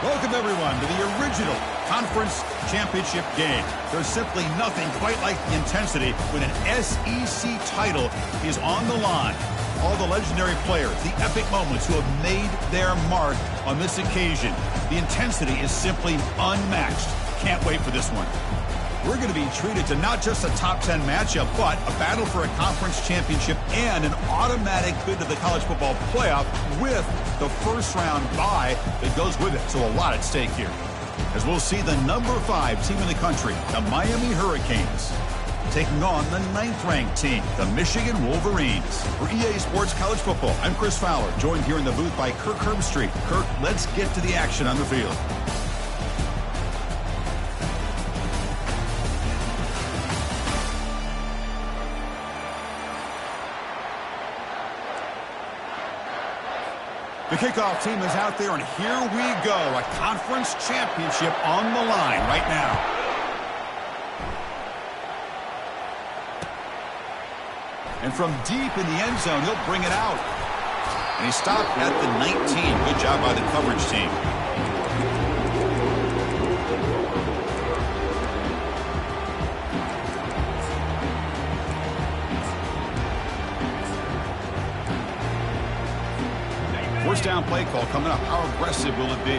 Welcome, everyone, to the original conference championship game. There's simply nothing quite like the intensity when an SEC title is on the line. All the legendary players, the epic moments who have made their mark on this occasion. The intensity is simply unmatched. Can't wait for this one. We're going to be treated to not just a top 10 matchup, but a battle for a conference championship and an automatic bid to the college football playoff with the first round bye that goes with it. So a lot at stake here. As we'll see the number 5 team in the country, the Miami Hurricanes, taking on the 9th-ranked team, the Michigan Wolverines. For EA Sports College Football, I'm Chris Fowler, joined here in the booth by Kirk Herbstreit. Kirk, let's get to the action on the field. The kickoff team is out there, and here we go. A conference championship on the line right now. And from deep in the end zone, he'll bring it out. And he stopped at the 19. Good job by the coverage team. First down play call coming up. How aggressive will it be?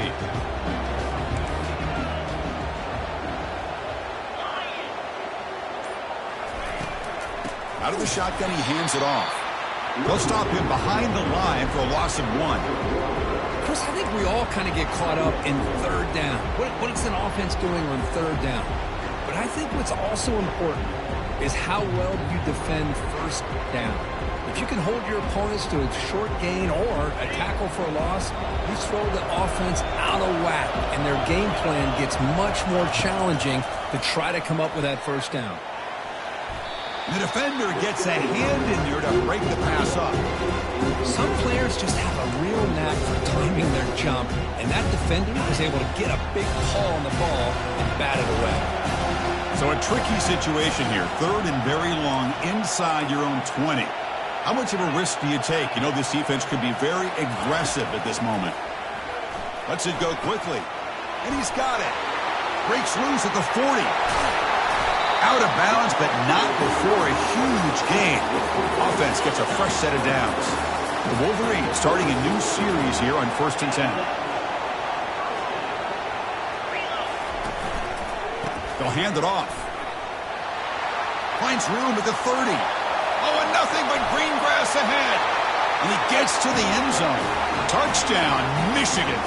Out of the shotgun, he hands it off. They'll stop him behind the line for a loss of 1. Chris, I think we all kind of get caught up in third down. What is an offense doing on third down? But I think what's also important is how well you defend first down. If you can hold your opponents to a short gain or a tackle for a loss, you throw the offense out of whack, and their game plan gets much more challenging to try to come up with that first down. The defender gets a hand in there to break the pass up. Some players just have a real knack for timing their jump, and that defender was able to get a big paw on the ball and bat it away. So a tricky situation here. Third and very long inside your own 20. How much of a risk do you take? You know, this defense could be very aggressive at this moment. Lets it go quickly. And he's got it. Breaks loose at the 40. Out of bounds, but not before a huge gain. Offense gets a fresh set of downs. The Wolverines starting a new series here on 1st and 10. They'll hand it off. Finds room at the 30. Oh, and nothing but green grass ahead. And he gets to the end zone. Touchdown, Michigan.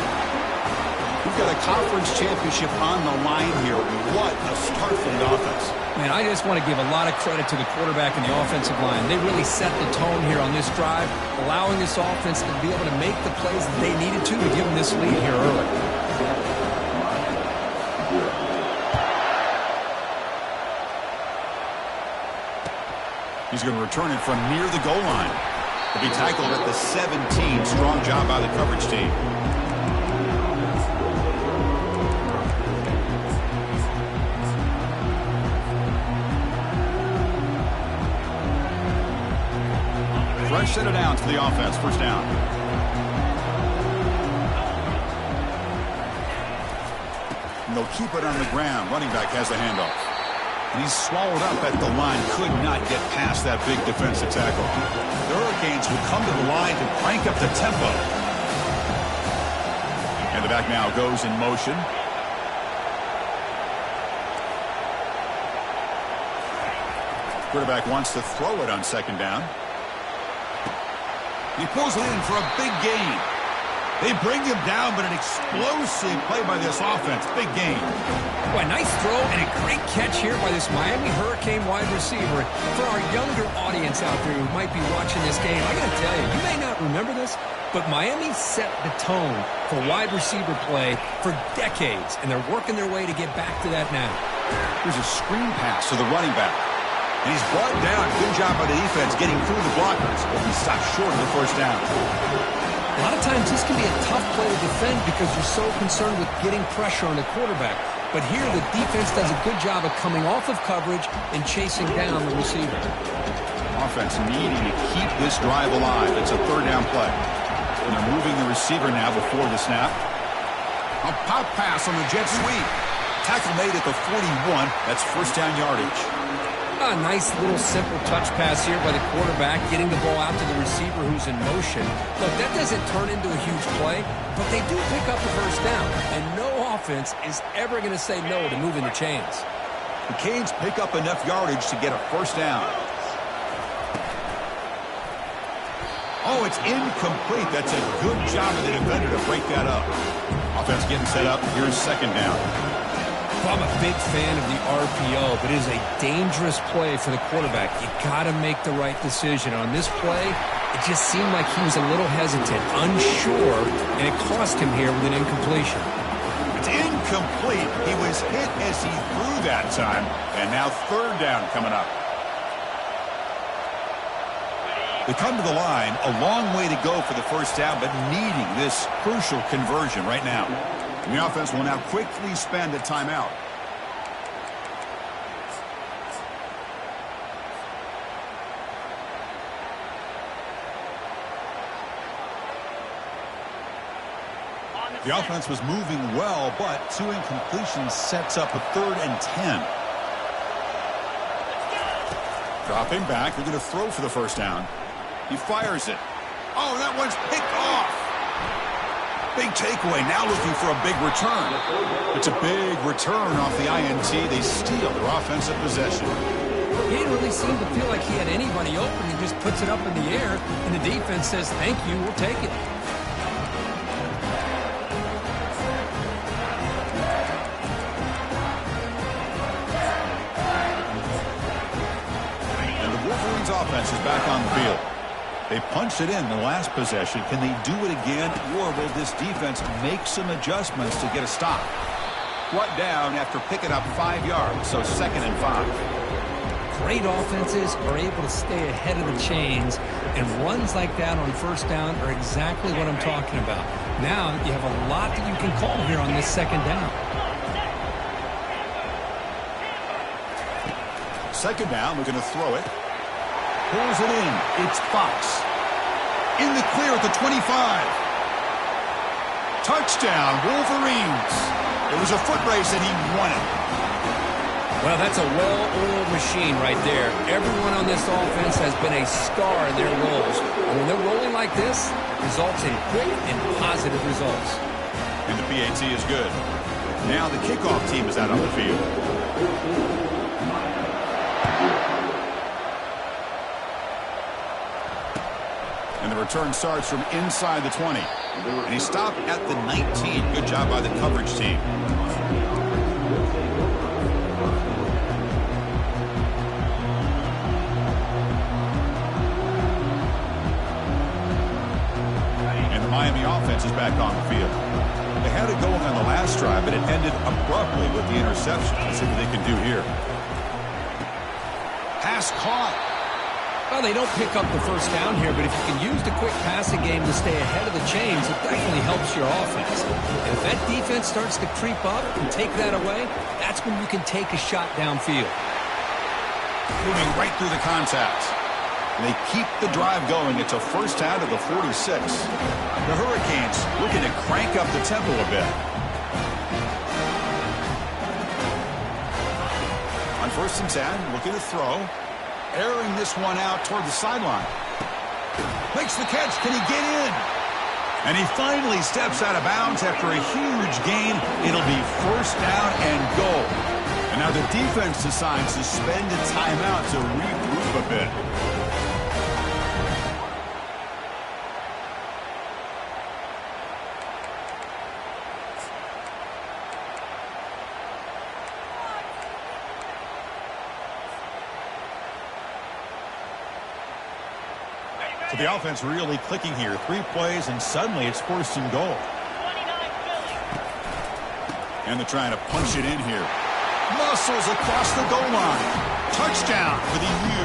We've got a conference championship on the line here. What a start for the offense. Man, I just want to give a lot of credit to the quarterback and the offensive line. They really set the tone here on this drive, allowing this offense to be able to make the plays that they needed to give them this lead here early. He's going to return it from near the goal line. He'll be tackled at the 17. Strong job by the coverage team. Fresh set of downs for the offense. First down. And they'll keep it on the ground. Running back has the handoff. And he's swallowed up at the line. Could not get past that big defensive tackle. The Hurricanes will come to the line to crank up the tempo. And the back now goes in motion. Quarterback wants to throw it on 2nd down. He pulls it in for a big gain. They bring him down, but an explosive play by this offense. Big gain. Boy, nice throw and a great catch here by this Miami Hurricane wide receiver. For our younger audience out there who might be watching this game, I got to tell you, you may not remember this, but Miami set the tone for wide receiver play for decades, and they're working their way to get back to that now. Here's a screen pass to the running back. And he's brought down. Good job by the defense getting through the blockers. He stopped short of the first down. A lot of times this can be a tough play to defend because you're so concerned with getting pressure on the quarterback. But here the defense does a good job of coming off of coverage and chasing down the receiver. Offense needing to keep this drive alive. It's a 3rd down play. And they're moving the receiver now before the snap. A pop pass on the jet sweep. Tackle made at the 41. That's first down yardage. A nice little simple touch pass here by the quarterback, getting the ball out to the receiver who's in motion. Look, that doesn't turn into a huge play, but they do pick up the first down, and no offense is ever going to say no to moving the chains. The Canes pick up enough yardage to get a first down. Oh, it's incomplete. That's a good job of the defender to break that up. Offense getting set up. Here's second down. I'm a big fan of the RPO, but it is a dangerous play for the quarterback. You got to make the right decision. On this play, it just seemed like he was a little hesitant, unsure, and it cost him here with an incompletion. It's incomplete. He was hit as he threw that time, and now third down coming up. They come to the line, a long way to go for the first down, but needing this crucial conversion right now. And the offense will now quickly spend a timeout. The offense was moving well, but two incompletions sets up a 3rd and 10. Dropping back, they're going to throw for the first down. He fires it. Oh, that one's picked off. Big takeaway, now looking for a big return. It's a big return off the INT. They steal their offensive possession. He didn't really seem to feel like he had anybody open. He just puts it up in the air, and the defense says, thank you, we'll take it. And the Wolverines offense is back on the field. They punched it in the last possession. Can they do it again, or will this defense make some adjustments to get a stop? Brought down after picking up 5 yards, so 2nd and 5. Great offenses are able to stay ahead of the chains, and runs like that on first down are exactly what I'm talking about. Now you have a lot that you can call here on this second down. Second down, we're going to throw it. Pulls it in. It's Fox. In the clear at the 25. Touchdown, Wolverines. It was a foot race and he won it. Well, that's a well-oiled machine right there. Everyone on this offense has been a star in their roles. And when they're rolling like this, it results in quick and positive results. And the PAT is good. Now the kickoff team is out on the field. And the return starts from inside the 20. And he stopped at the 19. Good job by the coverage team. And the Miami offense is back on the field. They had it going on the last drive, but it ended abruptly with the interception. Let's see what they can do here. Pass caught. Well, they don't pick up the first down here, but if you can use the quick passing game to stay ahead of the chains, it definitely helps your offense. And if that defense starts to creep up and take that away, that's when you can take a shot downfield. Moving right through the contact. And they keep the drive going. It's a first down to the 46. The Hurricanes looking to crank up the tempo a bit. On 1st and 10, looking to throw. Airing this one out toward the sideline. Makes the catch. Can he get in? And he finally steps out of bounds after a huge gain. It'll be first down and goal. And now the defense decides to spend a timeout to regroup a bit. So the offense really clicking here. 3 plays, and suddenly it's 1st and goal. And they're trying to punch it in here. Muscles across the goal line. Touchdown for the U.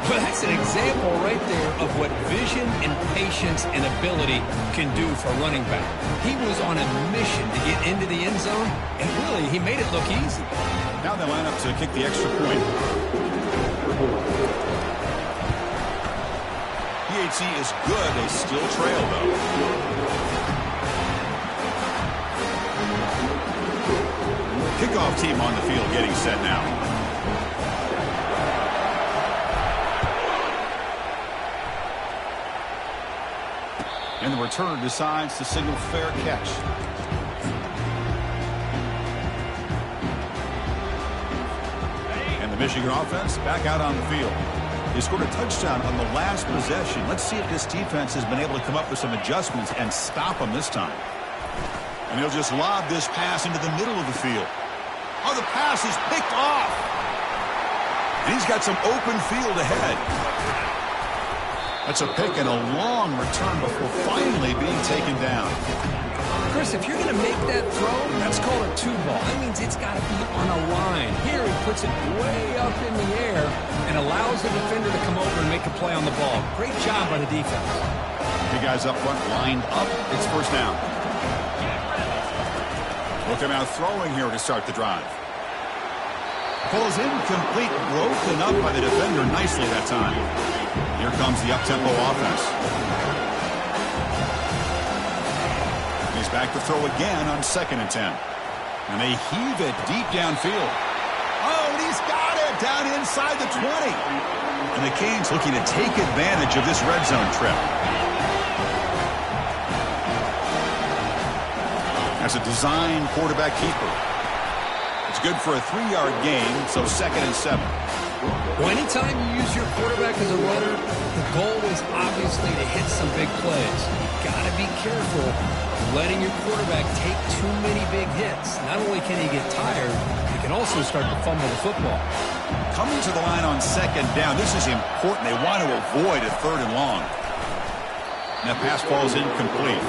Well, that's an example right there of what vision and patience and ability can do for a running back. He was on a mission to get into the end zone, and really, he made it look easy. Now they line up to kick the extra point. PAT is good. They still trail, though. Kickoff team on the field getting set now. And the returner decides to signal fair catch. And the Michigan offense back out on the field. They scored a touchdown on the last possession. Let's see if this defense has been able to come up with some adjustments and stop them this time. And he'll just lob this pass into the middle of the field. Oh, the pass is picked off. And he's got some open field ahead. That's a pick and a long return before finally being taken down. Chris, if you're going to make that throw, that's called a two ball. That means it's got to be on a line. Here he puts it way up in the air and allows the defender to come over and make a play on the ball. Great job by the defense. The guys up front lined up. It's first down. Look at now throwing here to start the drive. Falls incomplete, broken up by the defender nicely that time. Here comes the up-tempo offense. He's back to throw again on 2nd and 10. And they heave it deep downfield. Oh, and he's got it down inside the 20. And the Canes looking to take advantage of this red zone trip. That's a design quarterback keeper. It's good for a 3-yard gain, so 2nd and 7. Well, anytime you use your quarterback as a runner, the goal is obviously to hit some big plays. You've got to be careful of letting your quarterback take too many big hits. Not only can he get tired, he can also start to fumble the football. Coming to the line on 2nd down, this is important. They want to avoid a 3rd and long. And that pass falls incomplete.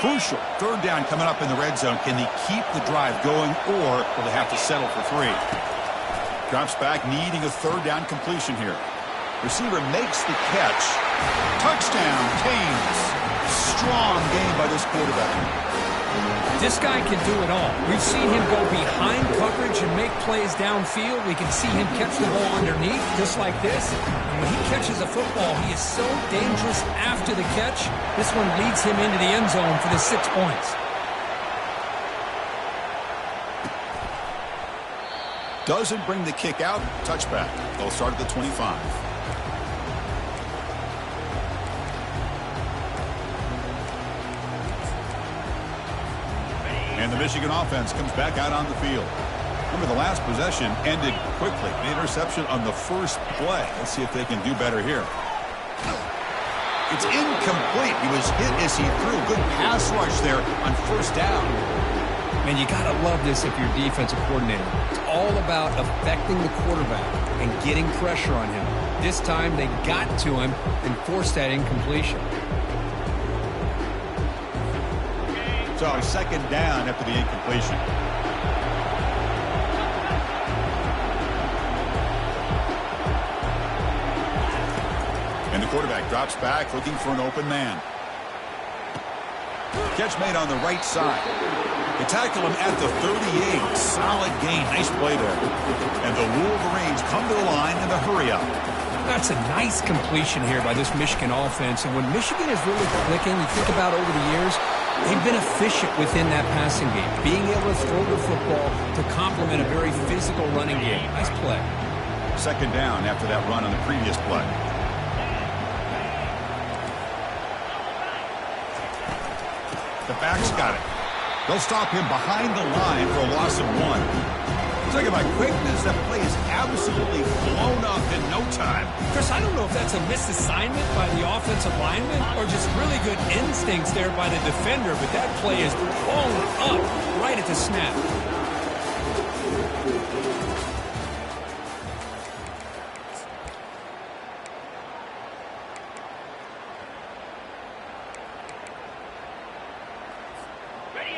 Crucial. 3rd down coming up in the red zone. Can they keep the drive going, or will they have to settle for 3? Drops back, needing a 3rd down completion here. Receiver makes the catch. Touchdown, Canes. Strong game by this quarterback. This guy can do it all. We've seen him go behind coverage and make plays downfield. We can see him catch the ball underneath, just like this. And when he catches a football, he is so dangerous after the catch. This one leads him into the end zone for the 6 points. Doesn't bring the kick out. Touchback. They'll start at the 25. And the Michigan offense comes back out on the field. Remember, the last possession ended quickly. An interception on the first play. Let's see if they can do better here. It's incomplete. He was hit as he threw. Good pass rush there on 1st down. Man, you got to love this if you're a defensive coordinator. It's all about affecting the quarterback and getting pressure on him. This time they got to him and forced that incompletion. So 2nd down after the incompletion. And the quarterback drops back looking for an open man. Catch made on the right side. They tackle him at the 38. Solid gain. Nice play there. And the Wolverines come to the line in the hurry-up. That's a nice completion here by this Michigan offense. And when Michigan is really clicking, you think about over the years, they've been efficient within that passing game, being able to throw the football to complement a very physical running game. Nice play. 2nd down after that run on the previous play. The back's got it. They'll stop him behind the line for a loss of 1. Talking about quickness, that play is absolutely blown up in no time. Chris, I don't know if that's a misassignment by the offensive lineman or just really good instincts there by the defender, but that play is blown up right at the snap.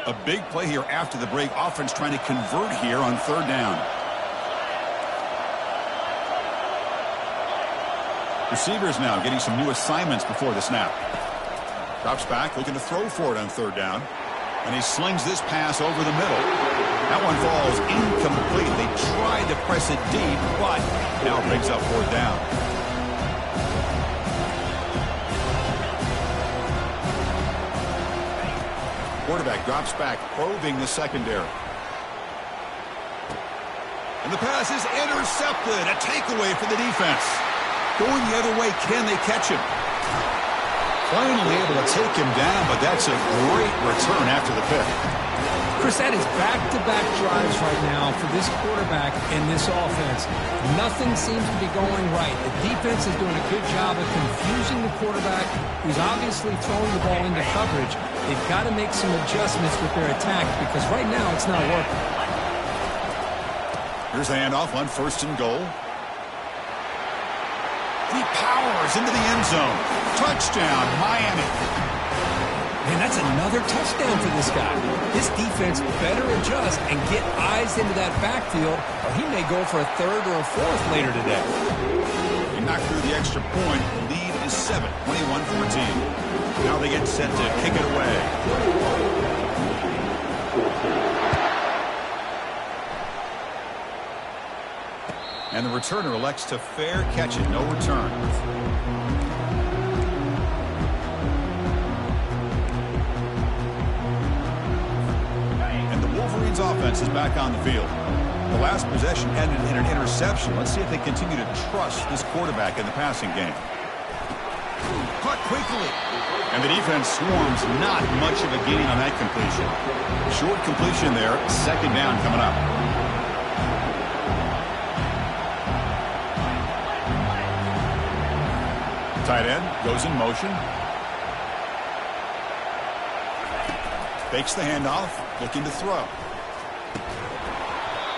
A big play here after the break. Offense trying to convert here on third down. Receivers now getting some new assignments before the snap. Drops back, looking to throw for it on third down. And he slings this pass over the middle. That one falls incomplete. They tried to press it deep, but now brings up fourth down. Quarterback drops back, probing the secondary. And the pass is intercepted. A takeaway for the defense. Going the other way, can they catch him? Finally able to take him down, but that's a great return after the pick. Chris, that is back-to-back drives right now for this quarterback and this offense. Nothing seems to be going right. The defense is doing a good job of confusing the quarterback, who's obviously throwing the ball into coverage. They've got to make some adjustments with their attack because right now it's not working. Here's the handoff on first and goal. He powers into the end zone. Touchdown, Miami. Man, that's another touchdown for this guy. This defense better adjust and get eyes into that backfield, or he may go for a third or a fourth later today. He knocked through the extra point. The lead is 7, 21-14. Now they get set to kick it away. And the returner elects to fair catch it. No return. Offense is back on the field. The last possession ended in an interception. Let's see if they continue to trust this quarterback in the passing game. Caught quickly. And the defense swarms. Not much of a gain on that completion. Short completion there. Second down coming up. Tight end goes in motion. Fakes the handoff. Looking to throw.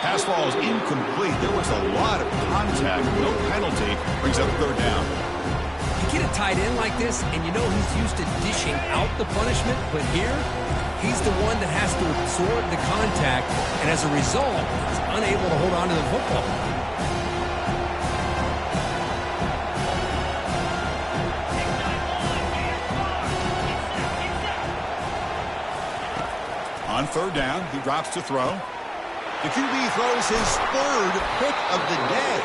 Pass ball is incomplete. There was a lot of contact. No penalty. Brings up third down. You get a tight end like this, and you know he's used to dishing out the punishment, but here, he's the one that has to absorb the contact, and as a result, he's unable to hold on to the football. On third down, he drops to throw. The QB throws his third pick of the day.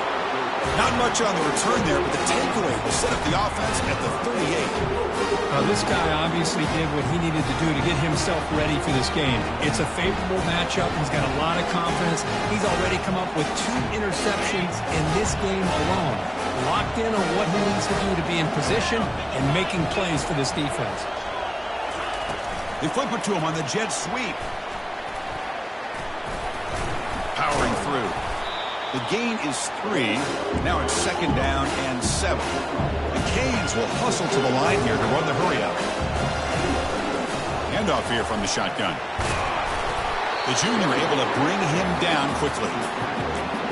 Not much on the return there, but the takeaway will set up the offense at the 38. This guy obviously did what he needed to do to get himself ready for this game. It's a favorable matchup. He's got a lot of confidence. He's already come up with 2 interceptions in this game alone. Locked in on what he needs to do to be in position and making plays for this defense. They flip it to him on the jet sweep. Powering through. The gain is 3. Now it's second down and 7. The Canes will hustle to the line here to run the hurry up. Handoff here from the shotgun. The junior able to bring him down quickly.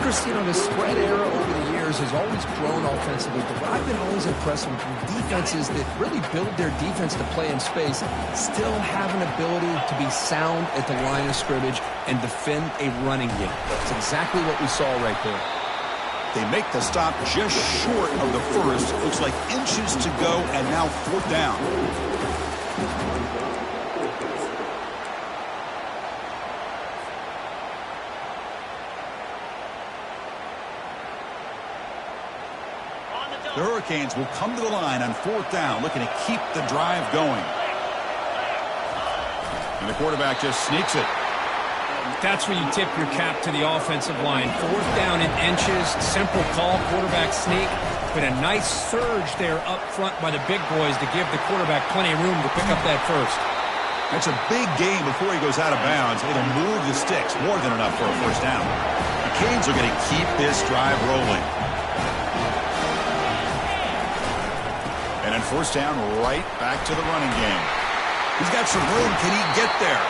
Chris, you know, the spread era over the years has always grown offensively, but I've been always impressed with defenses that really build their defense to play in space, still have an ability to be sound at the line of scrimmage and defend a running game. That's exactly what we saw right there. They make the stop just short of the first. Looks like inches to go, and now fourth down. The Hurricanes will come to the line on fourth down, looking to keep the drive going. And the quarterback just sneaks it. That's when you tip your cap to the offensive line. Fourth down in inches, simple call, quarterback sneak, but a nice surge there up front by the big boys to give the quarterback plenty of room to pick up that first. That's a big gain before he goes out of bounds. It'll move the sticks, more than enough for a first down. The Canes are going to keep this drive rolling. And then first down, right back to the running game. He's got some room. Can he get there?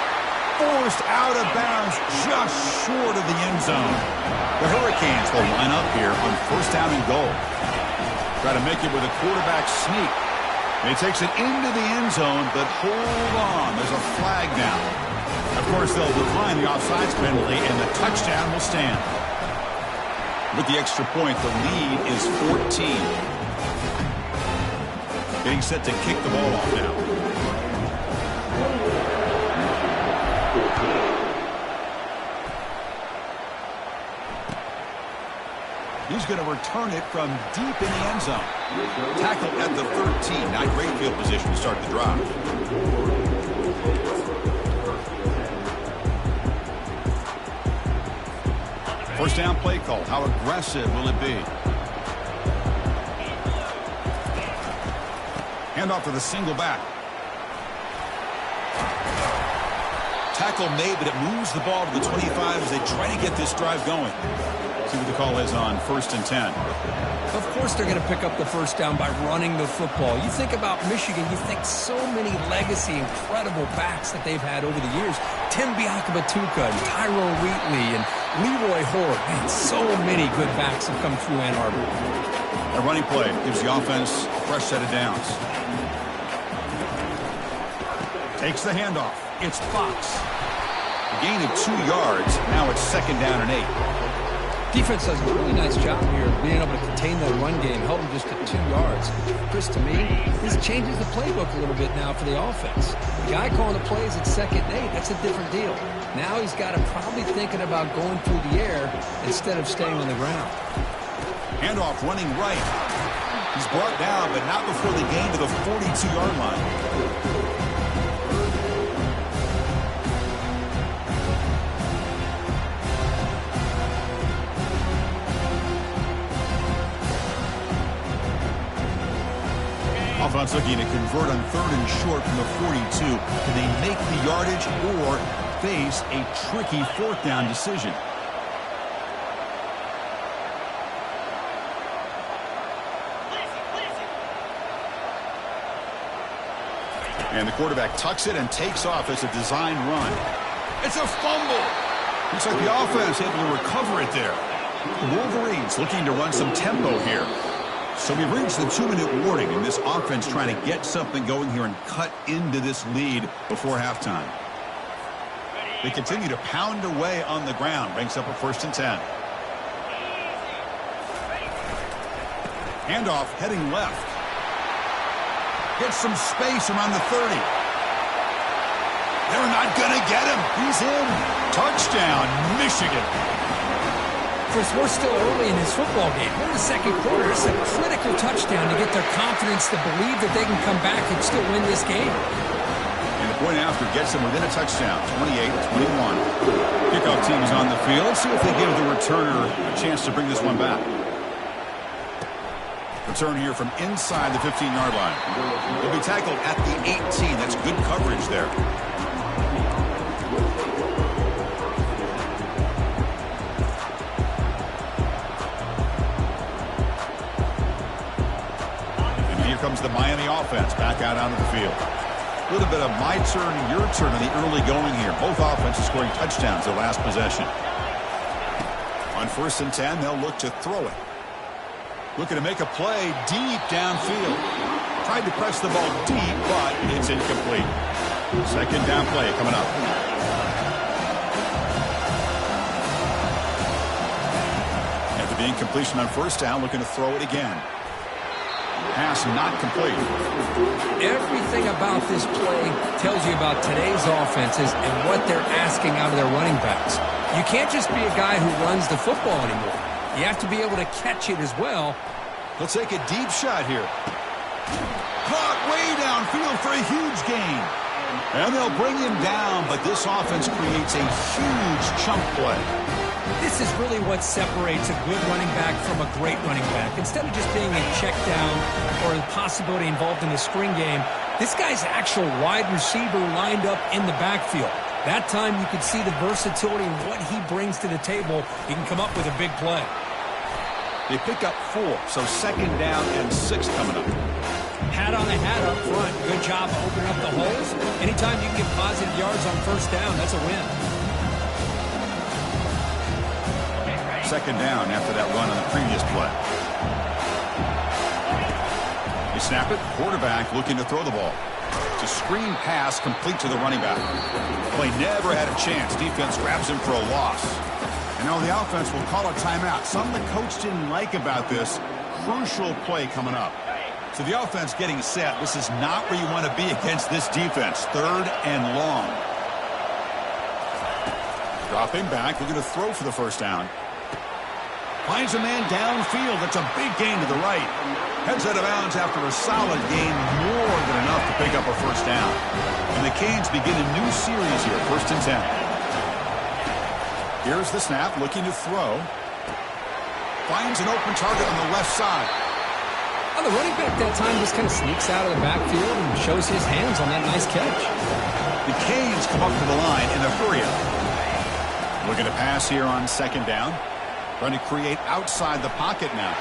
Forced out of bounds just short of the end zone. The Hurricanes will line up here on first down and goal. Try to make it with a quarterback sneak. And he takes it into the end zone, but hold on. There's a flag down. Of course, they'll decline the offsides penalty, and the touchdown will stand. With the extra point, the lead is 14. Getting set to kick the ball off now. He's going to return it from deep in the end zone. Tackle at the 13. Not great field position to start the drive. First down play call. How aggressive will it be? Handoff to the single back. Tackle made, but it moves the ball to the 25 as they try to get this drive going. See what the call is on 1st and 10. Of course they're going to pick up the first down by running the football. You think about Michigan, you think so many legacy, incredible backs that they've had over the years. Tim Biakabatuka, and Tyrone Wheatley, and Leroy Horde. Man, so many good backs have come through Ann Arbor. A running play gives the offense a fresh set of downs. Takes the handoff. It's Fox. A gain of 2 yards. Now it's 2nd down and 8. Defense does a really nice job here of being able to contain that run game, held them just at 2 yards. Chris, to me, this changes the playbook a little bit now for the offense. The guy calling the plays at 2nd and 8, that's a different deal. Now he's got to probably thinking about going through the air instead of staying on the ground. Handoff running right. He's brought down, but not before the gain to the 42-yard line. Offense looking to convert on 3rd and short from the 42. Can they make the yardage or face a tricky 4th down decision? And the quarterback tucks it and takes off as a design run. It's a fumble. Looks like the offense able to recover it there. The Wolverines looking to run some tempo here. So we've reached the 2-minute warning, and this offense trying to get something going here and cut into this lead before halftime. They continue to pound away on the ground. Banks up a 1st and 10. Handoff heading left. Gets some space around the 30. They're not going to get him. He's in. Touchdown, Michigan. Chris, we're still early in this football game. We're in the 2nd quarter. It's a critical touchdown to get their confidence to believe that they can come back and still win this game. And the point after gets them within a touchdown, 28-21. Kickoff team is on the field. Let's see if they give the returner a chance to bring this one back. Return here from inside the 15-yard line. He'll be tackled at the 18. That's good coverage there. Comes the Miami offense back out onto the field. A little bit of my turn, your turn in the early going here. Both offenses scoring touchdowns their last possession. On 1st and 10, they'll look to throw it. Looking to make a play deep downfield. Tried to press the ball deep, but it's incomplete. 2nd down play coming up. After the incompletion on 1st down, looking to throw it again. Pass not complete. Everything about this play tells you about today's offenses and what they're asking out of their running backs. You can't just be a guy who runs the football anymore. You have to be able to catch it as well. He'll take a deep shot here. Caught way downfield for a huge gain. And they'll bring him down, but this offense creates a huge chunk play. This is really what separates a good running back from a great running back. Instead of just being a check down or a possibility involved in the screen game, this guy's actual wide receiver lined up in the backfield. That time you could see the versatility and what he brings to the table. He can come up with a big play. They pick up 4, so 2nd down and 6 coming up. Hat on a hat up front. Good job opening up the holes. Anytime you can get positive yards on 1st down, that's a win. 2nd down after that run on the previous play. They snap it. Quarterback looking to throw the ball. It's a screen pass complete to the running back. Play never had a chance. Defense grabs him for a loss. And now the offense will call a timeout. Something the coach didn't like about this. Crucial play coming up. So the offense getting set. This is not where you want to be against this defense. 3rd and long. Dropping back. Looking to throw for the first down. Finds a man downfield. That's a big gain to the right. Heads out of bounds after a solid gain. More than enough to pick up a first down. And the Canes begin a new series here. 1st and 10. Here's the snap. Looking to throw. Finds an open target on the left side. Well, the running back that time just kind of sneaks out of the backfield and shows his hands on that nice catch. The Canes come up to the line in a hurry up. Looking to pass here on 2nd down. Trying to create outside the pocket now.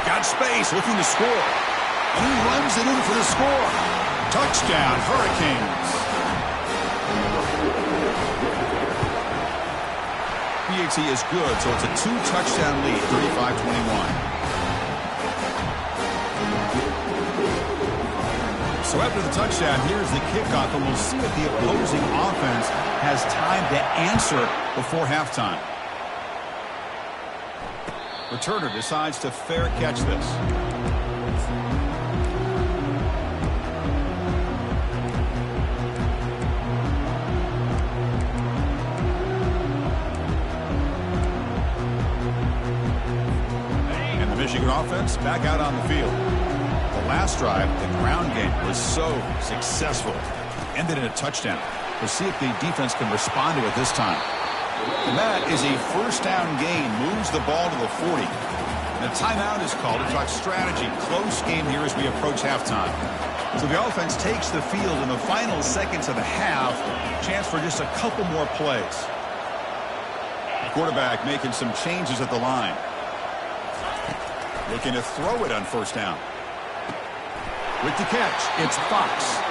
Got space, looking to score. And he runs it in for the score. Touchdown, Hurricanes. PAT is good, so it's a 2-touchdown lead, 35-21. So after the touchdown, here's the kickoff, and we'll see if the opposing offense has time to answer before halftime. Returner decides to fair catch this. And the Michigan offense back out on the field. The last drive, the ground game was so successful. Ended in a touchdown. We'll see if the defense can respond to it this time. And that is a first down gain. Moves the ball to the 40. And a timeout is called to talk strategy. Close game here as we approach halftime. So the offense takes the field in the final seconds of the half. Chance for just a couple more plays. The quarterback making some changes at the line. Looking to throw it on 1st down. With the catch, it's Fox.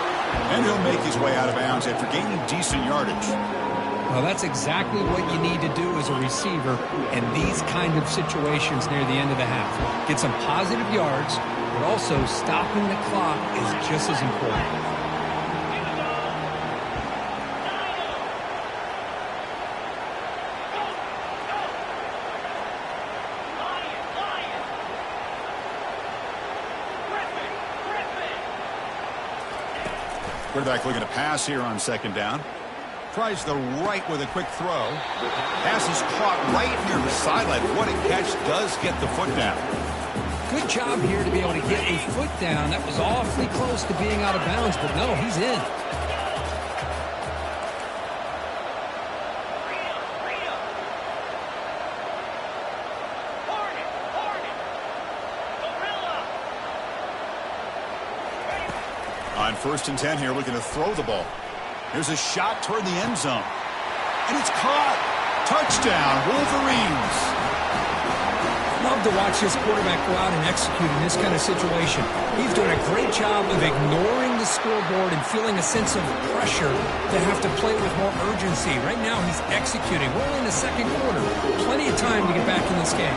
And he'll make his way out of bounds after gaining decent yardage. Well, that's exactly what you need to do as a receiver in these kind of situations near the end of the half. Get some positive yards, but also stopping the clock is just as important. Quarterback looking to pass here on 2nd down. Tries the right with a quick throw. Pass is caught right near the sideline. What a catch. Does get the foot down. Good job here to be able to get a foot down. That was awfully close to being out of bounds, but no, he's in. On 1st and 10 here, looking to throw the ball. Here's a shot toward the end zone. And it's caught. Touchdown, Wolverines. Love to watch this quarterback go out and execute in this kind of situation. He's doing a great job of ignoring the scoreboard and feeling a sense of pressure to have to play with more urgency. Right now, he's executing. We're only in the 2nd quarter. Plenty of time to get back in this game.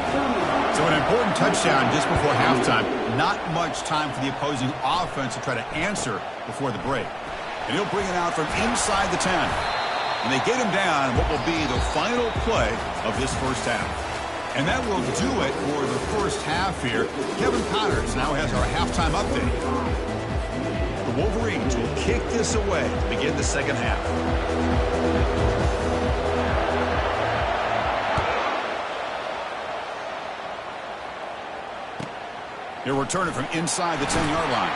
So an important touchdown just before halftime. Not much time for the opposing offense to try to answer before the break. And he'll bring it out from inside the 10. And they get him down in what will be the final play of this first half. And that will do it for the first half here. Kevin Connors now has our halftime update. The Wolverines will kick this away to begin the second half. He'll return it from inside the 10-yard line.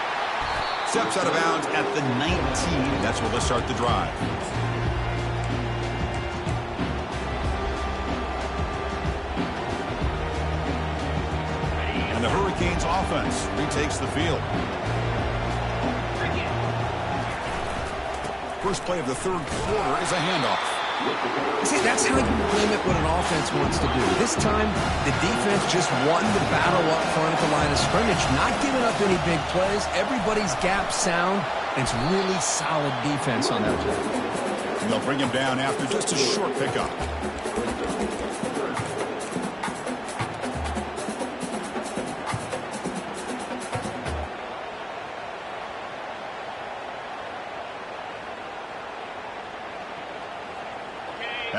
Steps out of bounds at the 19. That's where they'll start the drive. And the Hurricanes offense retakes the field. First play of the 3rd quarter is a handoff. See, that's how you limit what an offense wants to do. This time, the defense just won the battle up front at the line of scrimmage, not giving up any big plays. Everybody's gap sound, and it's really solid defense on that play. And they'll bring him down after just a short pickup.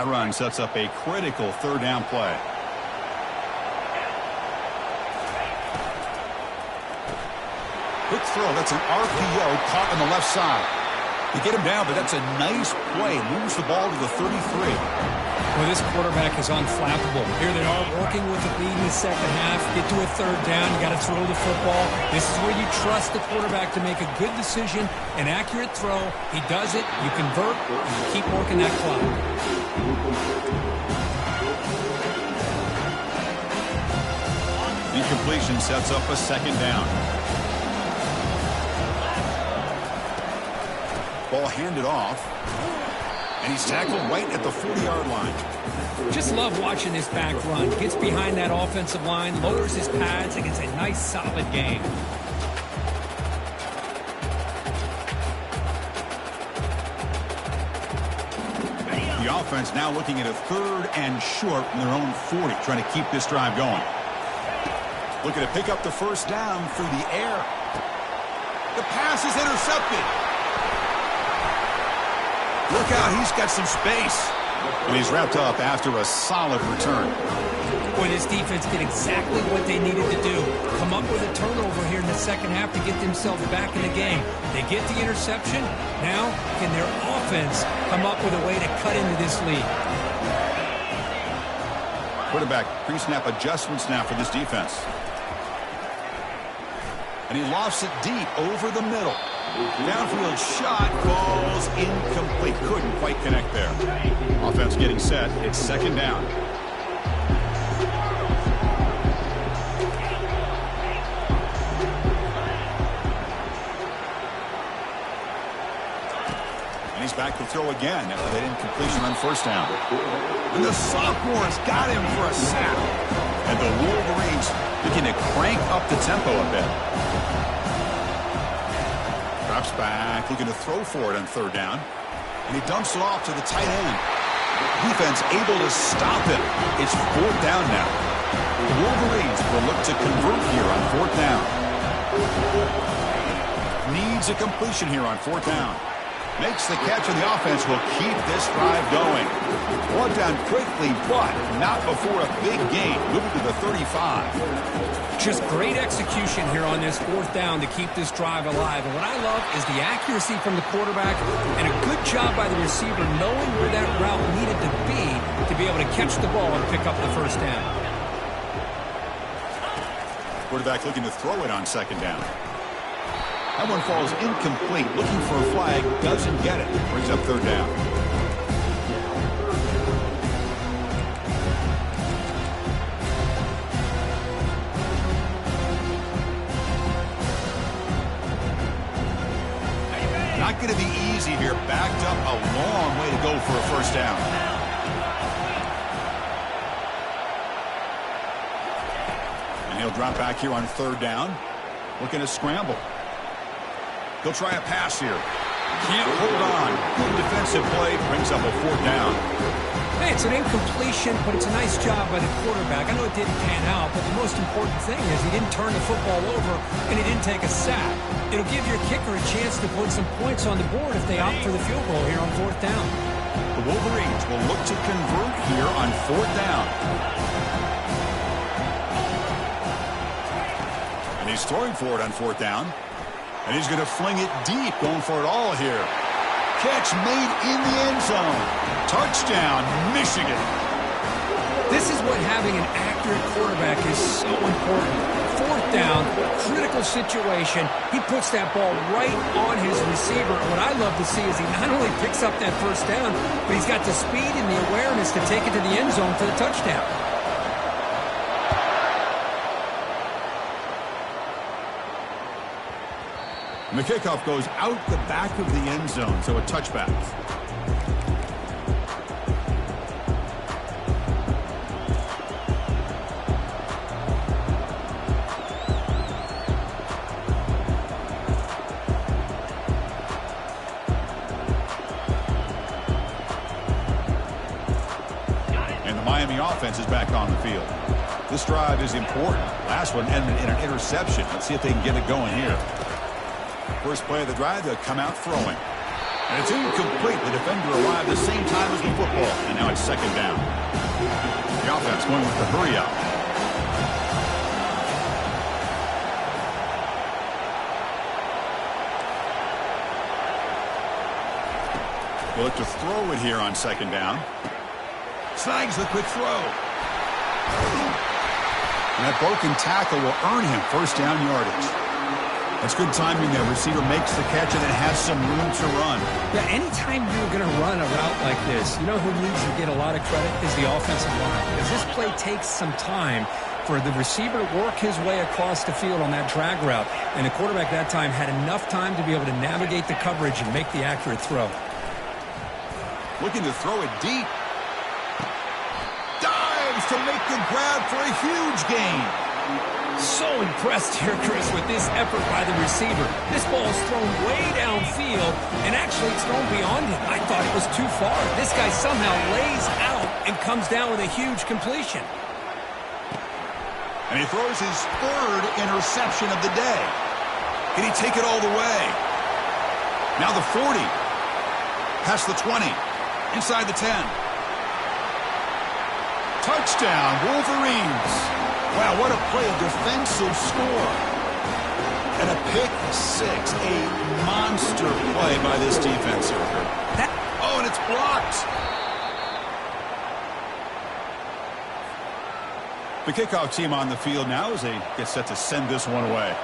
That run sets up a critical third down play. Quick throw. That's an RPO caught on the left side. They get him down, but that's a nice play. Moves the ball to the 33. Well, this quarterback is unflappable. Here they are working with the lead in the second half. Get to a third down. You got to throw the football. This is where you trust the quarterback to make a good decision, an accurate throw. He does it. You convert. And you keep working that clock. Incompletion sets up a second down. Ball handed off. And he's tackled right at the 40-yard line. Just love watching this back run. Gets behind that offensive line, lowers his pads, and gets a nice, solid gain. The offense now looking at a third and short from their own 40, trying to keep this drive going. Looking to pick up the first down through the air. The pass is intercepted. Look out, he's got some space. And he's wrapped up after a solid return. Boy, this defense did exactly what they needed to do. Come up with a turnover here in the second half to get themselves back in the game. They get the interception. Now, can their offense come up with a way to cut into this lead? Quarterback pre-snap adjustments now for this defense. And he lofts it deep over the middle. Downfield shot falls incomplete. Couldn't quite connect there. Offense getting set. It's second down. And he's back to throw again after that incompletion on first down. And the sophomore's got him for a sack. And the Wolverines looking to crank up the tempo a bit. Drops back, looking to throw for it on third down. And he dumps it off to the tight end. Defense able to stop him. It's fourth down now. The Wolverines will look to convert here on fourth down. Needs a completion here on fourth down. Makes the catch, and the offense will keep this drive going. Brought down quickly, but not before a big gain. Moving to the 35. Just great execution here on this fourth down to keep this drive alive. And what I love is the accuracy from the quarterback and a good job by the receiver knowing where that route needed to be able to catch the ball and pick up the first down. Quarterback looking to throw it on second down. That one falls incomplete. Looking for a flag. Doesn't get it. Brings up third down. Not going to be easy here. Backed up a long way to go for a first down. And he'll drop back here on third down. Looking to scramble. He'll try a pass here. Can't hold on. Good defensive play. Brings up a fourth down. Hey, it's an incompletion, but it's a nice job by the quarterback. I know it didn't pan out, but the most important thing is he didn't turn the football over and he didn't take a sack. It'll give your kicker a chance to put some points on the board if they opt for the field goal here on fourth down. The Wolverines will look to convert here on fourth down. And he's throwing for it on fourth down. And he's going to fling it deep, going for it all here. Catch made in the end zone. Touchdown, Michigan. This is what having an accurate quarterback is so important. Fourth down, critical situation. He puts that ball right on his receiver. What I love to see is he not only picks up that first down, but he's got the speed and the awareness to take it to the end zone for the touchdown. And the kickoff goes out the back of the end zone, so a touchback. And the Miami offense is back on the field. This drive is important. Last one ended in an interception. Let's see if they can get it going here. First play of the drive, they'll come out throwing. And it's incomplete. The defender arrived the same time as the football. And now it's second down. The offense going with the hurry up. We'll look to throw it here on second down. Snags the quick throw. And that broken tackle will earn him first down yardage. That's good timing there. Receiver makes the catch and then has some room to run. Yeah, anytime you're going to run a route like this, you know who needs to get a lot of credit is the offensive line. Because this play takes some time for the receiver to work his way across the field on that drag route. And the quarterback that time had enough time to be able to navigate the coverage and make the accurate throw. Looking to throw it deep. Dives to make the grab for a huge gain. So impressed here, Chris, with this effort by the receiver. This ball is thrown way downfield, and actually it's thrown beyond him. I thought it was too far. This guy somehow lays out and comes down with a huge completion. And he throws his third interception of the day. Can he take it all the way? Now the 40. Past the 20. Inside the 10. Touchdown, Wolverines. Wow, what a play, a defensive score. And a pick six, a monster play by this defense here. Oh, and it's blocked. The kickoff team on the field now as they get set to send this one away.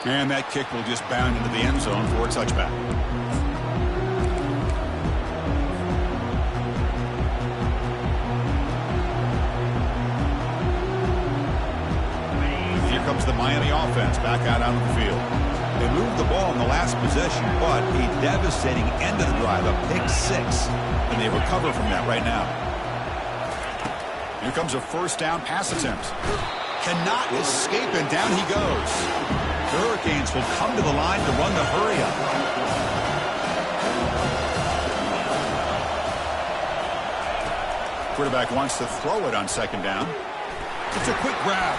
And that kick will just bound into the end zone for a touchback. Here comes the Miami offense back out onto the field. They moved the ball in the last possession, but a devastating end of the drive, a pick six. And they recover from that right now. Here comes a first down pass attempt. Cannot escape, and down he goes. The Hurricanes will come to the line to run the hurry up. Quarterback wants to throw it on second down. It's a quick grab.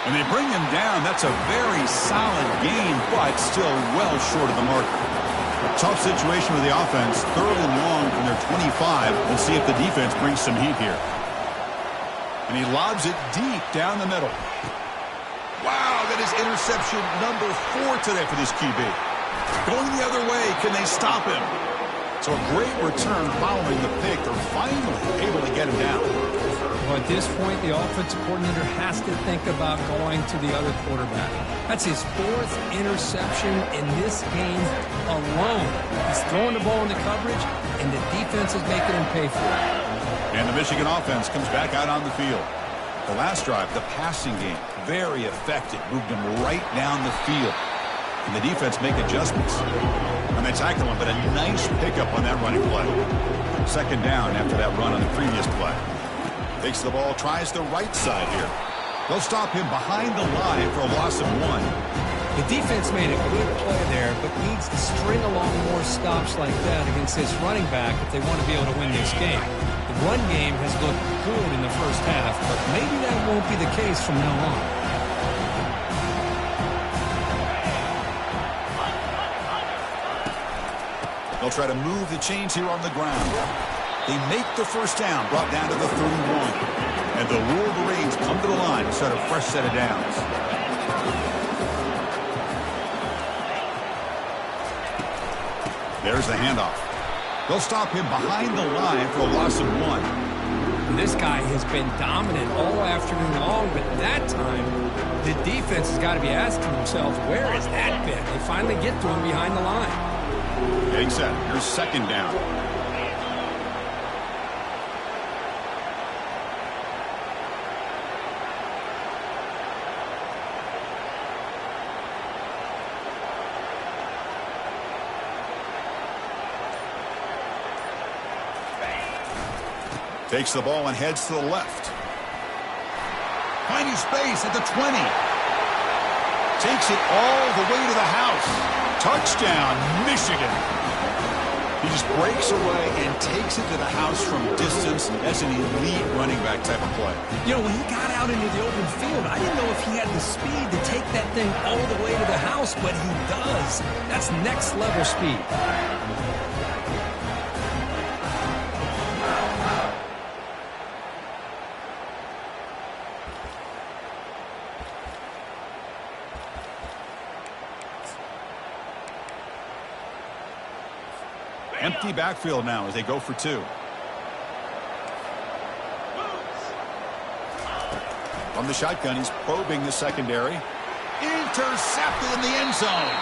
And they bring him down. That's a very solid gain, but still well short of the mark. Tough situation with the offense. Third and long from their 25. We'll see if the defense brings some heat here. And he lobs it deep down the middle. Wow, that is interception number 4 today for this QB. Going the other way, can they stop him? So a great return following the pick. They're finally able to get him down. Well, at this point, the offensive coordinator has to think about going to the other quarterback. That's his 4th interception in this game alone. He's throwing the ball in the coverage, and the defense is making him pay for it. And the Michigan offense comes back out on the field. The last drive, the passing game, very effective. Moved him right down the field. And the defense make adjustments. And they tackle him, but a nice pickup on that running play. Second down after that run on the previous play. Takes the ball, tries the right side here. They'll stop him behind the line for a loss of 1. The defense made a good play there, but needs to string along more stops like that against this running back if they want to be able to win this game. The run game has looked good in the first half, but maybe that won't be the case from now on. They'll try to move the chains here on the ground. They make the first down, brought down to the 31. And the Wolverines come to the line to start a fresh set of downs. There's the handoff. They'll stop him behind the line for a loss of 1. This guy has been dominant all afternoon long, but that time, the defense has got to be asking themselves, where has that been? They finally get to him behind the line. Getting set. Here's second down. Takes the ball and heads to the left. Finding space at the 20. Takes it all the way to the house. Touchdown, Michigan. He just breaks away and takes it to the house from distance. That's an elite running back type of play. You know, when he got out into the open field, I didn't know if he had the speed to take that thing all the way to the house, but he does. That's next level speed. Empty backfield now as they go for two. From the shotgun, he's probing the secondary. Intercepted in the end zone.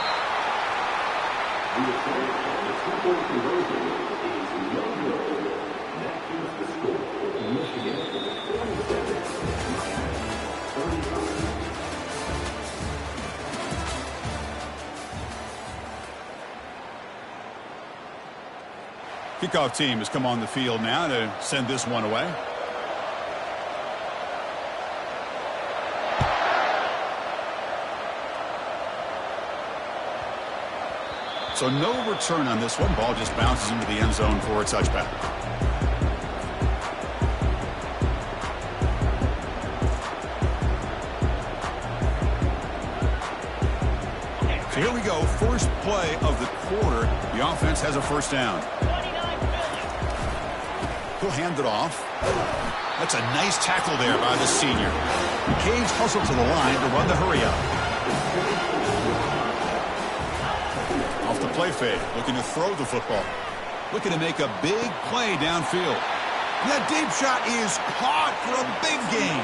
Kickoff team has come on the field now to send this one away. So no return on this one. Ball just bounces into the end zone for a touchback. So here we go. First play of the quarter. The offense has a first down. He'll hand it off. That's a nice tackle there by the senior. Cage hustled to the line to run the hurry up. Off the play fake, looking to throw the football. Looking to make a big play downfield. And that deep shot is caught for a big gain.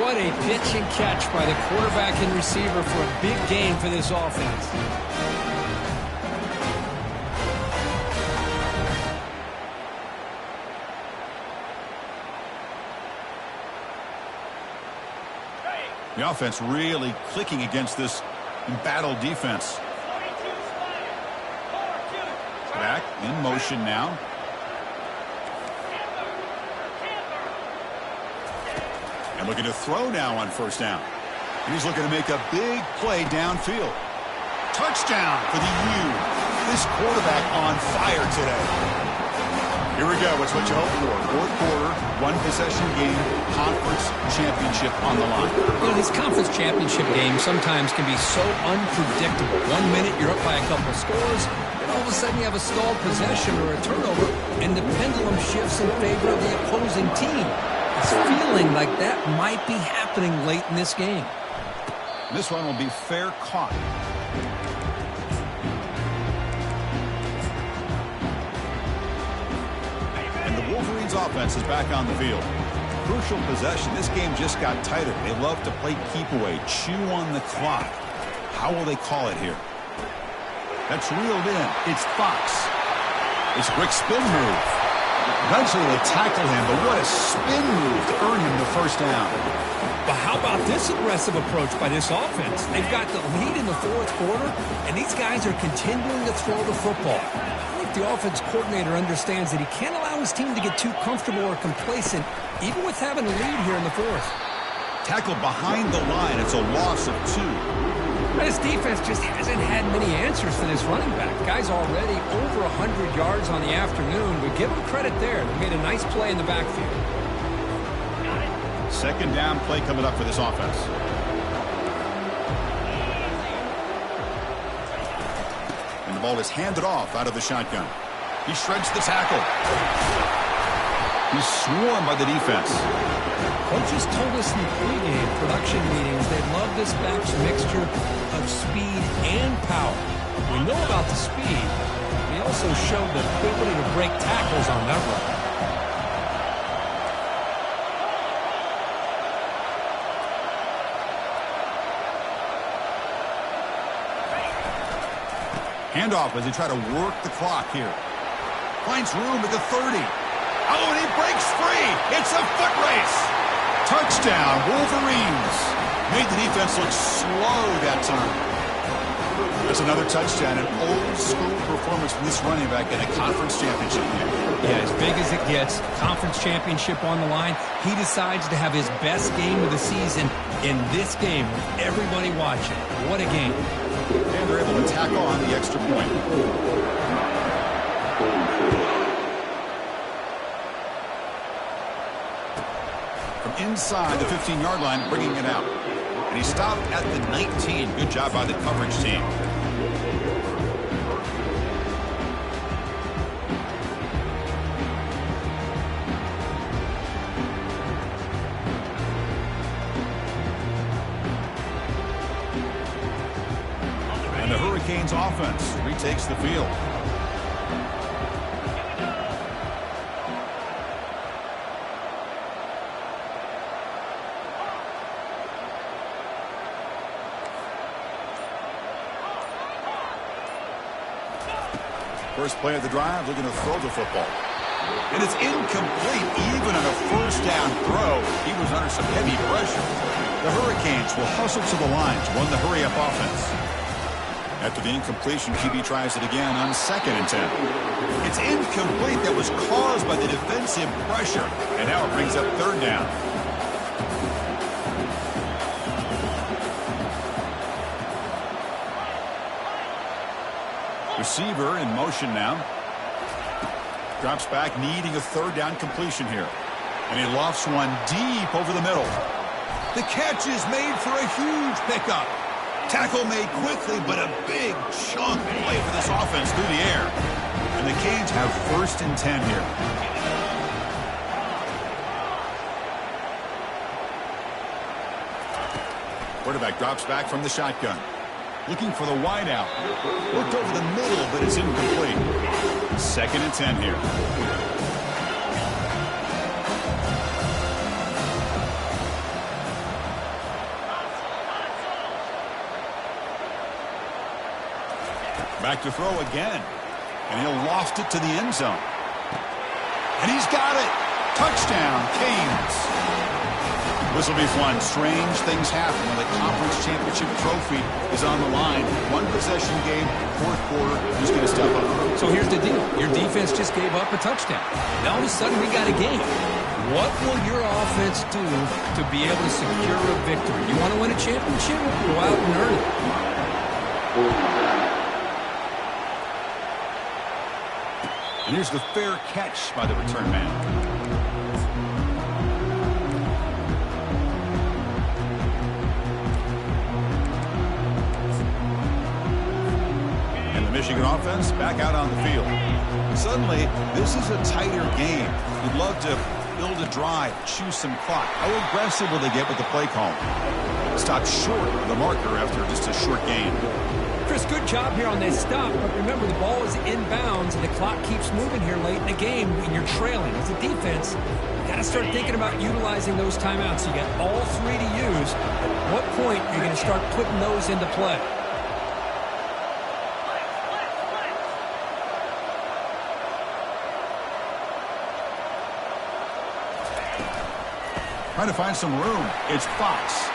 What a pitch and catch by the quarterback and receiver for a big gain for this offense. The offense really clicking against this embattled defense. Back in motion now. And looking to throw now on first down. And he's looking to make a big play downfield. Touchdown for the U. This quarterback on fire today. Here we go. It's what you hope for. Fourth quarter, one possession game, conference championship on the line. You know, these conference championship games sometimes can be so unpredictable. 1 minute you're up by a couple of scores, and all of a sudden you have a stalled possession or a turnover, and the pendulum shifts in favor of the opposing team. It's feeling like that might be happening late in this game. This one will be fair caught. Wolverines offense is back on the field. Crucial possession. This game just got tighter. They love to play keep away, chew on the clock. How will they call it here? That's reeled in. It's Fox. It's a quick spin move. Eventually they tackle him, but what a spin move to earn him the first down. But how about this aggressive approach by this offense? They've got the lead in the fourth quarter, and these guys are continuing to throw the football. The offense coordinator understands that he can't allow his team to get too comfortable or complacent, even with having a lead here in the fourth. Tackled behind the line. It's a loss of 2. But his defense just hasn't had many answers for this running back. Guy's already over 100 yards on the afternoon, but give him credit there. They made a nice play in the backfield. Second down play coming up for this offense. And the ball is handed off out of the shotgun. He shreds the tackle. He's swarmed by the defense. Coaches told us in the pregame production meetings they love this back's mixture of speed and power. We know about the speed. He also showed the ability to break tackles on that run. Handoff as they try to work the clock here. Finds room at the 30. Oh, and he breaks free. It's a foot race. Touchdown, Wolverines. Made the defense look slow that time. That's another touchdown, an old-school performance from this running back in a conference championship game. Yeah, as big as it gets, conference championship on the line, he decides to have his best game of the season in this game with everybody watching. What a game. And they're able to tack on the extra point. inside the 15-yard line, bringing it out. And he stopped at the 19. Good job by the coverage team. And the Hurricanes offense retakes the field. First play of the drive, looking to throw the football. And it's incomplete, even on a first down throw. He was under some heavy pressure. The Hurricanes will hustle to the line to run the hurry-up offense. After the incompletion, QB tries it again on 2nd and 10. It's incomplete. That was caused by the defensive pressure. And now it brings up 3rd down. Receiver in motion now. Drops back, needing a 3rd down completion here. And he lofts one deep over the middle. The catch is made for a huge pickup. Tackle made quickly, but a big chunk play for this offense through the air. And the Canes have 1st and 10 here. Quarterback drops back from the shotgun. Looking for the wideout. Worked over the middle, but it's incomplete. 2nd and 10 here. Back to throw again. And he'll loft it to the end zone. And he's got it. Touchdown, Canes. This will be fun. Strange things happen when the conference championship trophy is on the line. One possession game, 4th quarter, who's going to step up? So here's the deal. Your defense just gave up a touchdown. Now all of a sudden we got a game. What will your offense do to be able to secure a victory? You want to win a championship? Go out and earn it. And here's the fair catch by the return man. Michigan offense back out on the field. Suddenly, this is a tighter game. You'd love to build a drive, choose some clock. How aggressive will they get with the play call? Stop short of the marker after just a short gain. Chris, good job here on this stop, but remember the ball is inbounds and the clock keeps moving here late in the game when you're trailing. As a defense, you got to start thinking about utilizing those timeouts. You got all 3 to use. At what point are you going to start putting those into play? Trying to find some room. It's Fox.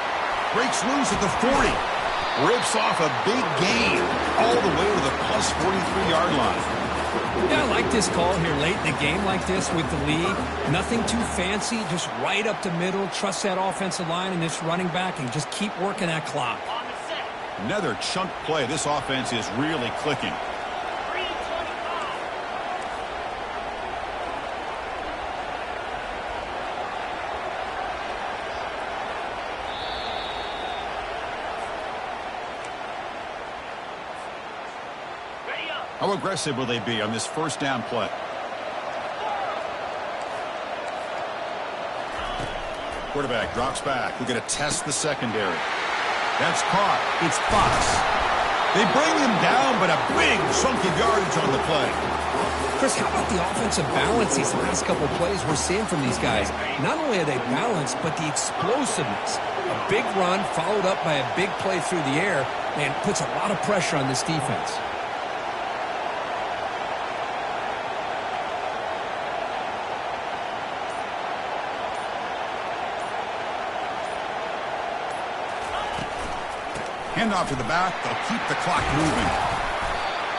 Breaks loose at the 40. Rips off a big gain all the way to the plus 43-yard line. Yeah, I like this call here late in the game like this with the lead. Nothing too fancy, just right up the middle. Trust that offensive line and this running back and just keep working that clock. Another chunk play. This offense is really clicking. How aggressive will they be on this 1st down play? Quarterback drops back. We're going to test the secondary. That's caught. It's Fox. They bring him down, but a big chunk of yardage on the play. Chris, how about the offensive balance these last couple of plays we're seeing from these guys? Not only are they balanced, but the explosiveness. A big run followed up by a big play through the air, man, puts a lot of pressure on this defense. Handoff to the back. They'll keep the clock moving.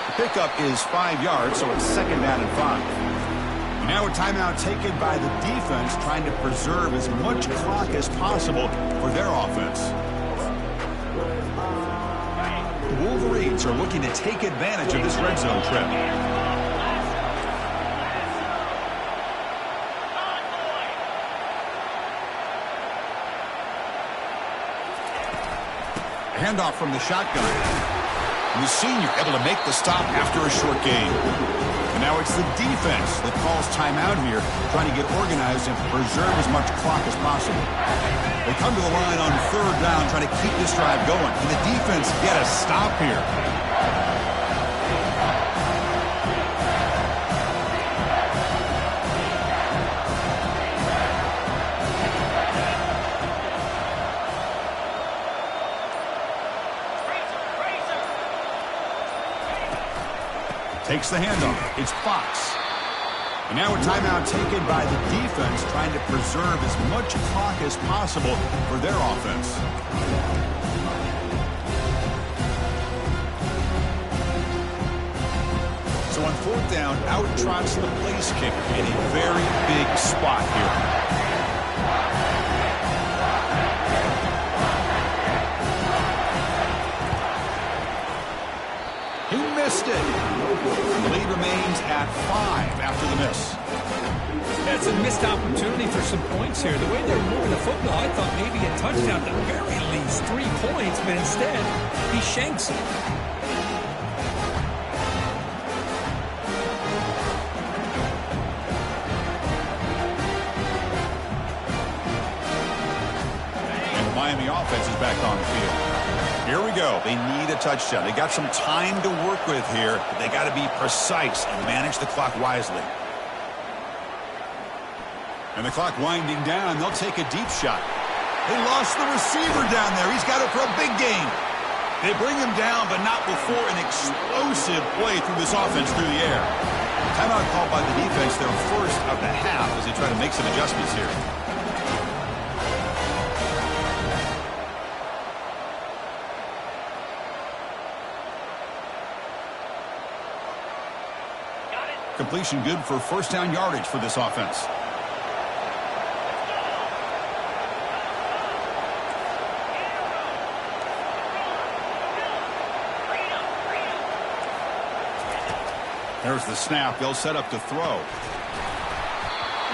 The pickup is 5 yards, so it's 2nd down and 5. And now a timeout taken by the defense, trying to preserve as much clock as possible for their offense. The Wolverines are looking to take advantage of this red zone trip. Handoff from the shotgun. And the senior able to make the stop after a short gain. And now it's the defense that calls timeout here, trying to get organized and preserve as much clock as possible. They come to the line on third down, trying to keep this drive going. And the defense get a stop here. Takes the handoff. It's Fox. And now a timeout taken by the defense, trying to preserve as much clock as possible for their offense. So on fourth down, out trots the place kicker in a very big spot here. He missed it. The lead remains at 5 after the miss. That's a missed opportunity for some points here. The way they're moving the football, I thought maybe a touchdown, at the very least 3 points, but instead, he shanks it. And the Miami offense is back on the field. Here we go. They need a touchdown. They got some time to work with here, but they got to be precise and manage the clock wisely. And the clock winding down. They'll take a deep shot. They lost the receiver down there. He's got it for a big gain. They bring him down, but not before an explosive play through this offense through the air. Timeout called by the defense, their first of the half, as they try to make some adjustments here. Completion good for first down yardage for this offense. There's the snap. They'll set up to throw.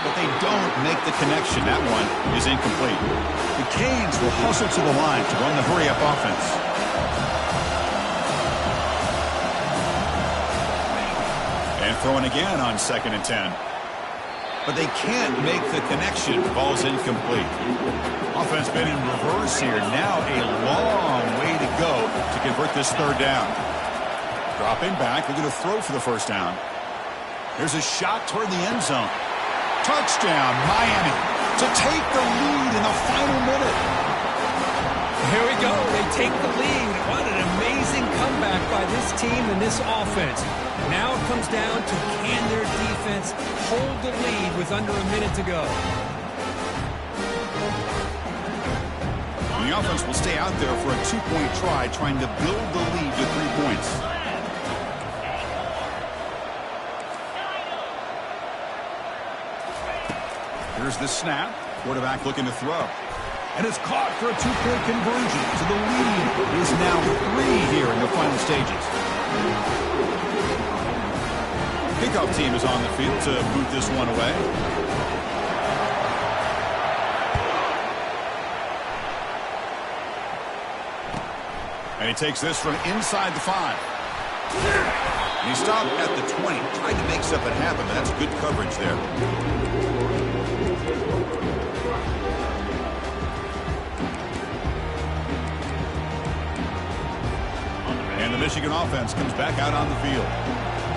But they don't make the connection. That one is incomplete. The Canes will hustle to the line to run the hurry-up offense. And throwing again on 2nd and 10. But they can't make the connection. Ball's incomplete. Offense been in reverse here. Now a long way to go to convert this third down. Dropping back. They're going to throw for the first down. There's a shot toward the end zone. Touchdown, Miami, to take the lead in the final minute. Here we go. They take the lead. What an amazing comeback by this team and this offense. Now it comes down to can their defense hold the lead with under a minute to go. And the offense will stay out there for a 2-point try, trying to build the lead to 3 points. Here's the snap. Quarterback looking to throw. And it's caught for a 2-point conversion. So the lead is now 3 here in the final stages. Kickoff team is on the field to boot this one away. And he takes this from inside the 5. And he stopped at the 20. Tried to make something happen, but that's good coverage there. And the Michigan offense comes back out on the field.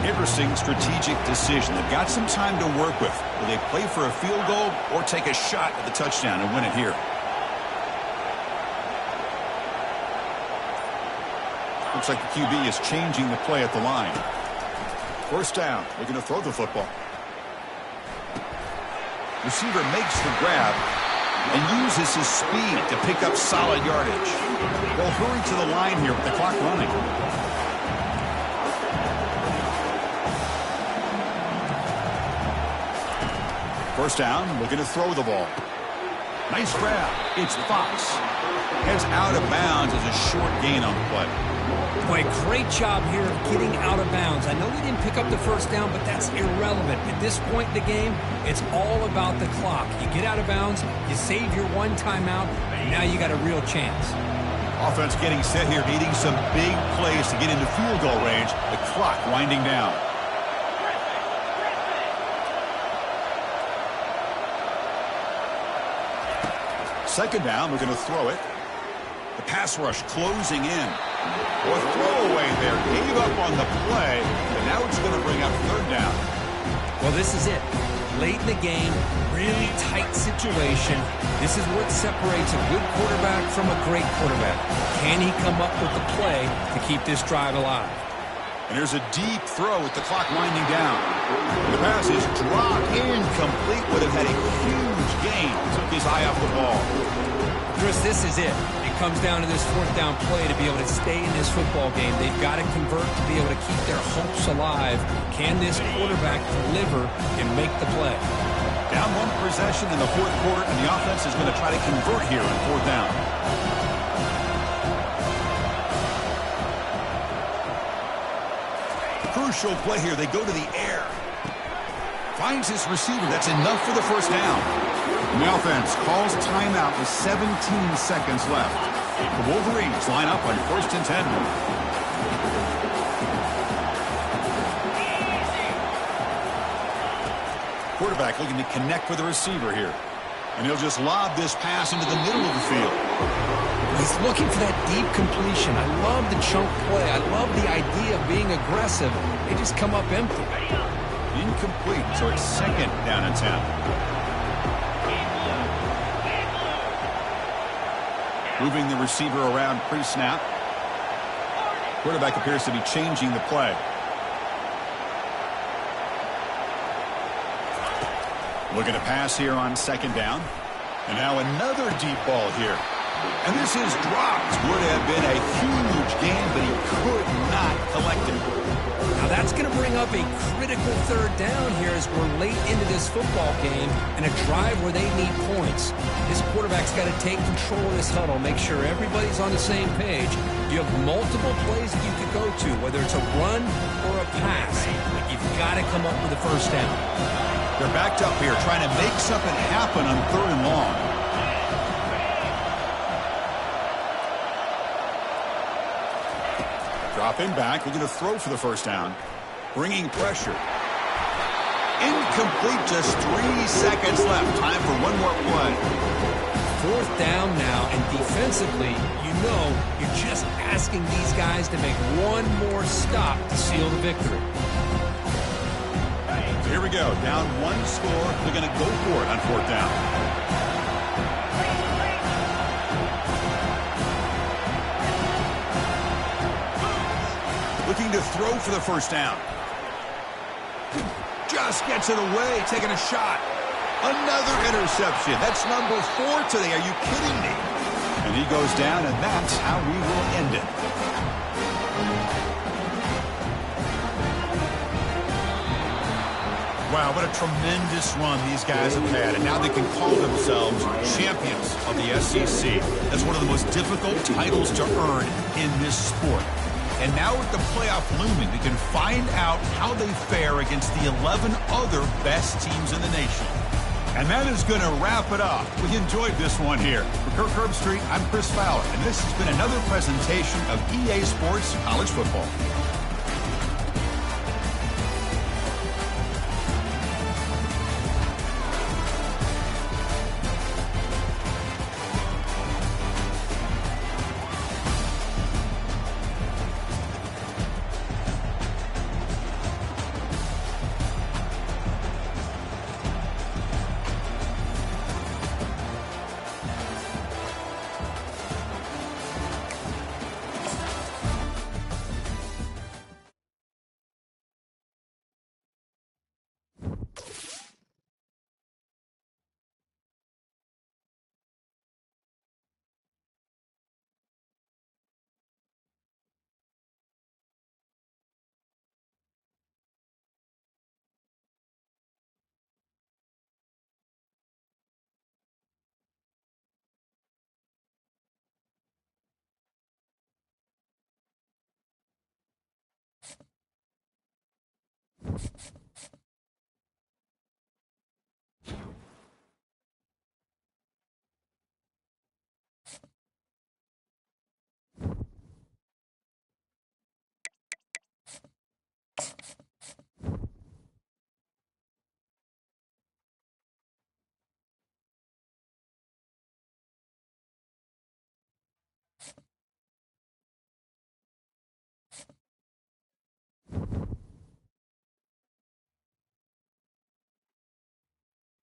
Interesting strategic decision. They've got some time to work with. Will they play for a field goal or take a shot at the touchdown and win it here? Looks like the QB is changing the play at the line. First down. Looking to throw the football. Receiver makes the grab and uses his speed to pick up solid yardage. They'll hurry to the line here with the clock running. First down, looking to throw the ball. Nice grab. It's Fox. Heads out of bounds as a short gain on the play. Boy, great job here of getting out of bounds. I know they didn't pick up the first down, but that's irrelevant. At this point in the game, it's all about the clock. You get out of bounds, you save your one timeout, and now you got a real chance. Offense getting set here, needing some big plays to get into field goal range. The clock winding down. Second down, we're going to throw it. The pass rush closing in. Or throwaway there. Gave up on the play, but now it's going to bring up third down. Well, this is it. Late in the game, really tight situation. This is what separates a good quarterback from a great quarterback. Can he come up with the play to keep this drive alive? And there's a deep throw with the clock winding down. The pass is dropped incomplete. Would have had a huge gain. Took his eye off the ball. Chris, this is it. It comes down to this fourth down play to be able to stay in this football game. They've got to convert to be able to keep their hopes alive. Can this quarterback deliver and make the play? Down one possession in the fourth quarter, and the offense is going to try to convert here on fourth down. Crucial play here. They go to the air. Finds his receiver. That's enough for the first down. And the offense calls timeout with 17 seconds left. The Wolverines line up on first and 10. Quarterback looking to connect with the receiver here. And he'll just lob this pass into the middle of the field. He's looking for that deep completion. I love the chunk play. I love the idea of being aggressive. They just come up empty. Incomplete, so it's second down and 10. Moving the receiver around pre-snap. Quarterback appears to be changing the play. Looking to pass here on second down. And now another deep ball here. And this is dropped. Would have been a huge gain, but he could not collect it. Now that's going to bring up a critical third down here as we're late into this football game and a drive where they need points. This quarterback's got to take control of this huddle, make sure everybody's on the same page. You have multiple plays that you could go to, whether it's a run or a pass. But you've got to come up with a first down. They're backed up here trying to make something happen on third and long. Dropping back, looking to throw for the first down. Bringing pressure. Incomplete, just 3 seconds left. Time for one more play. Fourth down now, and defensively, you know you're just asking these guys to make one more stop to seal the victory. So here we go, down one score. They're going to go for it on fourth down. Looking to throw for the first down. Just gets it away, taking a shot. Another interception. That's number 4 today. Are you kidding me? And he goes down, and that's how we will end it. Wow, what a tremendous run these guys have had. And now they can call themselves champions of the SEC. That's one of the most difficult titles to earn in this sport. And now with the playoff looming, we can find out how they fare against the 11 other best teams in the nation. And that is going to wrap it up. We enjoyed this one here. For Kirk Herbstreit, I'm Chris Fowler, and this has been another presentation of EA Sports College Football.